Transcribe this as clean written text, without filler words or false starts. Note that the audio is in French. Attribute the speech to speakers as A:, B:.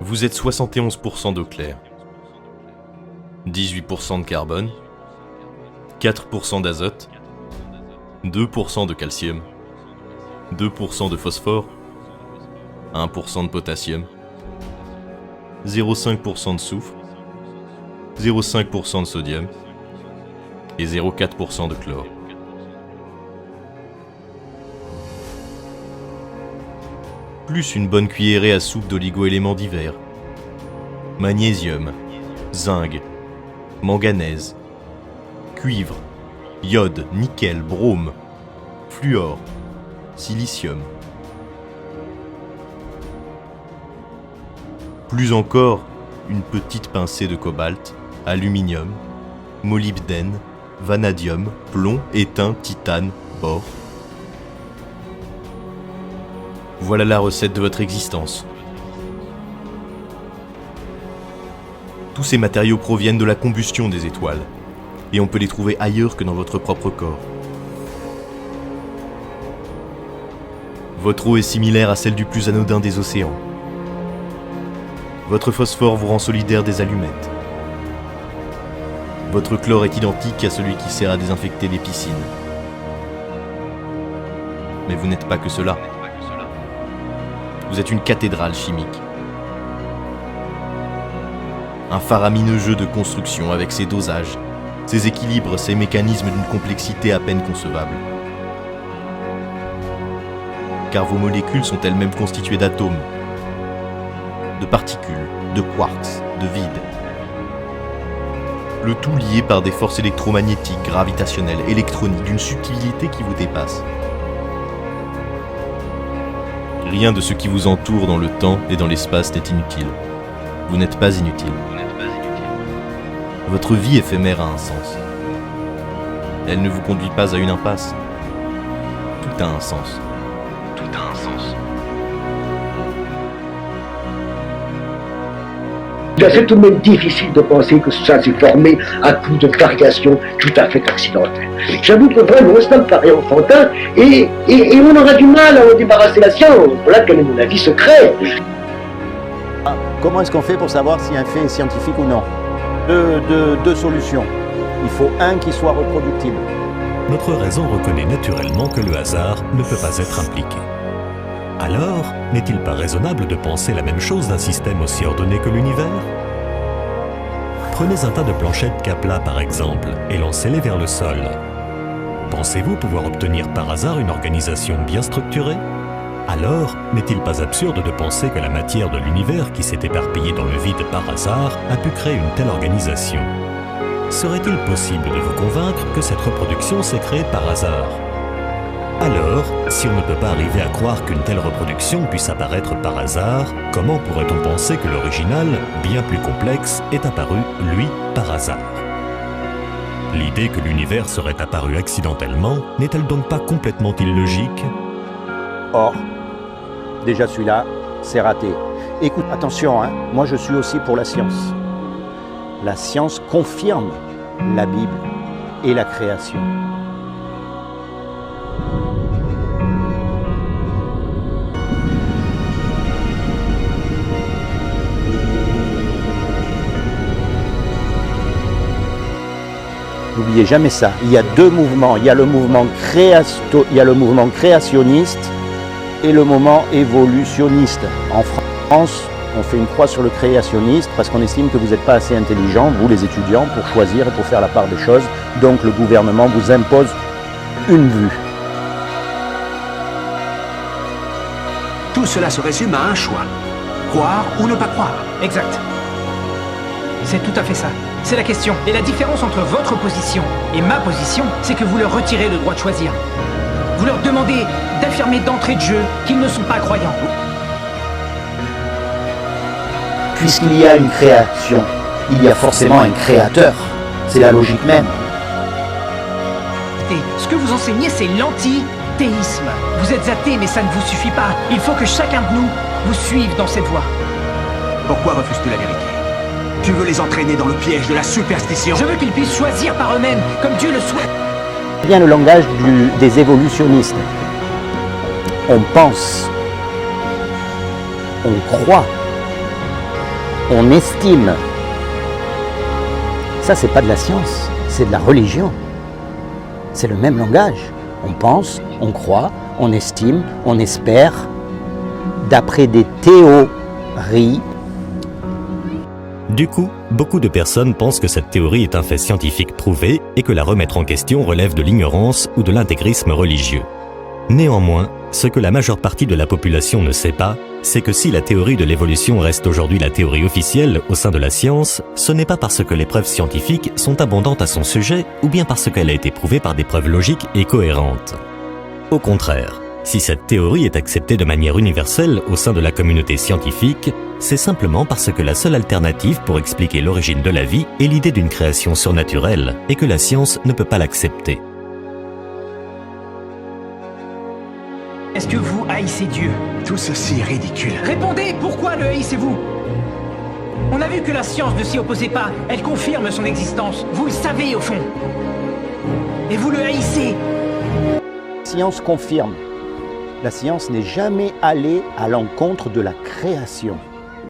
A: Vous êtes 71% d'eau claire, 18% de carbone, 4% d'azote, 2% de calcium, 2% de phosphore, 1% de potassium, 0,5% de soufre, 0,5% de sodium et 0,4% de chlore. Plus une bonne cuillerée à soupe d'oligo-éléments divers, magnésium, zinc, manganèse, cuivre, iode, nickel, brome, fluor, silicium. Plus encore, une petite pincée de cobalt, aluminium, molybdène, vanadium, plomb, étain, titane, bore. Voilà la recette de votre existence. Tous ces matériaux proviennent de la combustion des étoiles, et on peut les trouver ailleurs que dans votre propre corps. Votre eau est similaire à celle du plus anodin des océans. Votre phosphore vous rend solidaire des allumettes. Votre chlore est identique à celui qui sert à désinfecter les piscines. Mais vous n'êtes pas que cela. Vous êtes une cathédrale chimique. Un faramineux jeu de construction avec ses dosages, ses équilibres, ses mécanismes d'une complexité à peine concevable. Car vos molécules sont elles-mêmes constituées d'atomes, de particules, de quarks, de vide. Le tout lié par des forces électromagnétiques, gravitationnelles, électroniques, d'une subtilité qui vous dépasse. Rien de ce qui vous entoure dans le temps et dans l'espace n'est inutile. Vous n'êtes pas inutile. Votre vie éphémère a un sens. Elle ne vous conduit pas à une impasse. Tout a un sens. Tout a un sens.
B: C'est tout de même difficile de penser que ça s'est formé à coup de variations tout à fait accidentelles. J'avoue que vraiment, ça me paraît enfantin et on aura du mal à en débarrasser la science. Voilà quel est mon avis secret.
C: Comment est-ce qu'on fait pour savoir si un fait est scientifique ou non? Deux solutions. Il faut un qui soit reproductible.
D: Notre raison reconnaît naturellement que le hasard ne peut pas être impliqué. Alors, n'est-il pas raisonnable de penser la même chose d'un système aussi ordonné que l'univers? Prenez un tas de planchettes Kapla par exemple et lancez-les vers le sol. Pensez-vous pouvoir obtenir par hasard une organisation bien structurée? Alors, n'est-il pas absurde de penser que la matière de l'univers qui s'est éparpillée dans le vide par hasard a pu créer une telle organisation? Serait-il possible de vous convaincre que cette reproduction s'est créée par hasard? Alors, si on ne peut pas arriver à croire qu'une telle reproduction puisse apparaître par hasard, comment pourrait-on penser que l'original, bien plus complexe, est apparu, lui, par hasard? L'idée que l'univers serait apparu accidentellement n'est-elle donc pas complètement illogique?
C: Or, déjà celui-là, c'est raté. Écoute, attention, moi je suis aussi pour la science. La science confirme la Bible et la création. N'oubliez jamais ça. Il y a deux mouvements. Il y a le mouvement créationniste et le mouvement évolutionniste. En France, on fait une croix sur le créationniste parce qu'on estime que vous n'êtes pas assez intelligent, vous les étudiants, pour choisir et pour faire la part des choses. Donc le gouvernement vous impose une vue.
E: Tout cela se résume à un choix. Croire ou ne pas croire.
F: Exact. C'est tout à fait ça. C'est la question. Et la différence entre votre position et ma position, c'est que vous leur retirez le droit de choisir. Vous leur demandez d'affirmer d'entrée de jeu qu'ils ne sont pas croyants.
C: Puisqu'il y a une création, il y a forcément un créateur. C'est la logique même.
F: Et ce que vous enseignez, c'est l'antithéisme. Vous êtes athée, mais ça ne vous suffit pas. Il faut que chacun de nous vous suive dans cette voie.
E: Pourquoi refuses-tu la vérité? Tu veux les entraîner dans le piège de la superstition?
F: Je veux qu'ils puissent choisir par eux-mêmes, comme Dieu le souhaite.
C: C'est bien le langage des évolutionnistes. On pense, on croit, on estime. Ça, c'est pas de la science, c'est de la religion. C'est le même langage. On pense, on croit, on estime, on espère, d'après des théories.
D: Du coup, beaucoup de personnes pensent que cette théorie est un fait scientifique prouvé et que la remettre en question relève de l'ignorance ou de l'intégrisme religieux. Néanmoins, ce que la majeure partie de la population ne sait pas, c'est que si la théorie de l'évolution reste aujourd'hui la théorie officielle au sein de la science, ce n'est pas parce que les preuves scientifiques sont abondantes à son sujet ou bien parce qu'elle a été prouvée par des preuves logiques et cohérentes. Au contraire, si cette théorie est acceptée de manière universelle au sein de la communauté scientifique, c'est simplement parce que la seule alternative pour expliquer l'origine de la vie est l'idée d'une création surnaturelle et que la science ne peut pas l'accepter.
F: Est-ce que vous haïssez Dieu?
E: Tout ceci est ridicule.
F: Répondez, pourquoi le haïssez-vous? On a vu que la science ne s'y opposait pas, elle confirme son existence. Vous le savez au fond. Et vous le haïssez.
C: La science confirme. La science n'est jamais allée à l'encontre de la création.